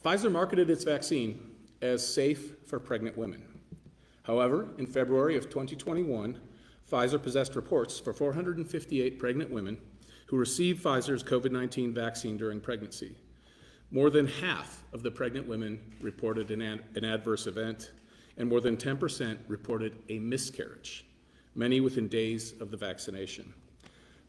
Pfizer marketed its vaccine as safe for pregnant women. However, in February of 2021, Pfizer possessed reports for 458 pregnant women who received Pfizer's COVID-19 vaccine during pregnancy. More than half of the pregnant women reported an adverse event, and more than 10% reported a miscarriage, many within days of the vaccination.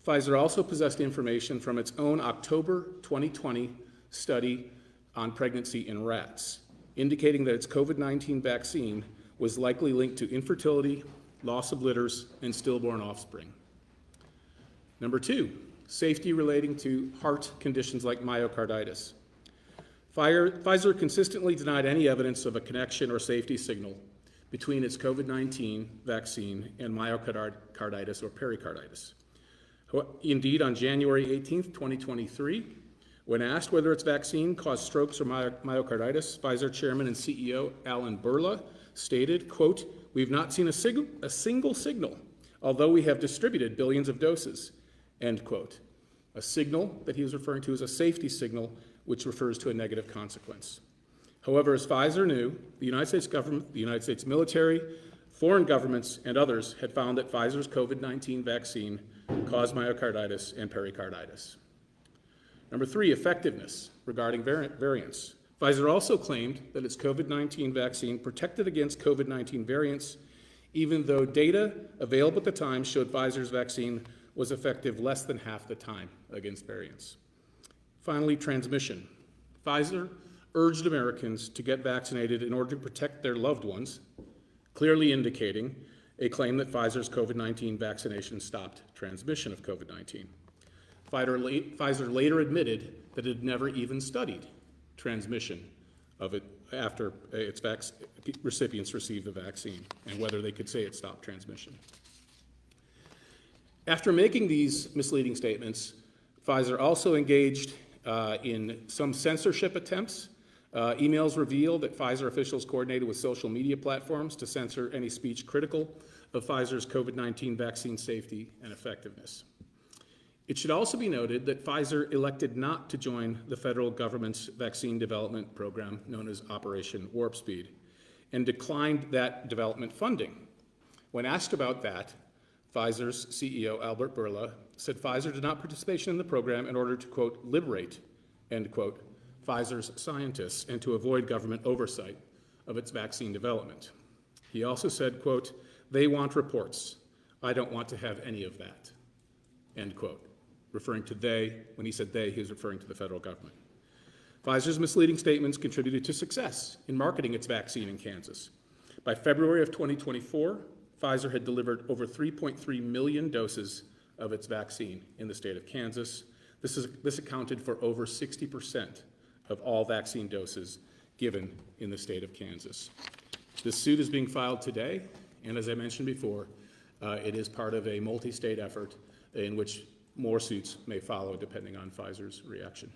Pfizer also possessed information from its own October 2020 study on pregnancy in rats, indicating that its COVID-19 vaccine was likely linked to infertility, loss of litters, and stillborn offspring. Number two, safety relating to heart conditions like myocarditis. Pfizer consistently denied any evidence of a connection or safety signal between its COVID-19 vaccine and myocarditis or pericarditis. Indeed, on January 18, 2023, when asked whether its vaccine caused strokes or myocarditis, Pfizer chairman and CEO Alan Berla stated, quote, "We've not seen a single signal, although we have distributed billions of doses," end quote. A signal that he was referring to as a safety signal, which refers to a negative consequence. However, as Pfizer knew, the United States government, the United States military, foreign governments, and others had found that Pfizer's COVID-19 vaccine caused myocarditis and pericarditis. Number three, effectiveness regarding variants. Pfizer also claimed that its COVID-19 vaccine protected against COVID-19 variants, even though data available at the time showed Pfizer's vaccine was effective less than half the time against variants. Finally, transmission. Pfizer urged Americans to get vaccinated in order to protect their loved ones, clearly indicating a claim that Pfizer's COVID-19 vaccination stopped transmission of COVID-19. Pfizer later admitted that it had never even studied transmission of it after its recipients received the vaccine and whether they could say it stopped transmission. After making these misleading statements, Pfizer also engaged in some censorship attempts. Emails reveal that Pfizer officials coordinated with social media platforms to censor any speech critical of Pfizer's COVID-19 vaccine safety and effectiveness. It should also be noted that Pfizer elected not to join the federal government's vaccine development program known as Operation Warp Speed and declined that development funding. When asked about that, Pfizer's CEO, Albert Bourla, said Pfizer did not participate in the program in order to, quote, liberate, end quote, Pfizer's scientists and to avoid government oversight of its vaccine development. He also said, quote, "They want reports. I don't want to have any of that," end quote. Referring to they, when he said they, he was referring to the federal government. Pfizer's misleading statements contributed to success in marketing its vaccine in Kansas. By February of 2024, Pfizer had delivered over 3.3 million doses of its vaccine in the state of Kansas. This accounted for over 60% of all vaccine doses given in the state of Kansas. This suit is being filed today, and as I mentioned before, it is part of a multi-state effort in which more suits may follow depending on Pfizer's reaction.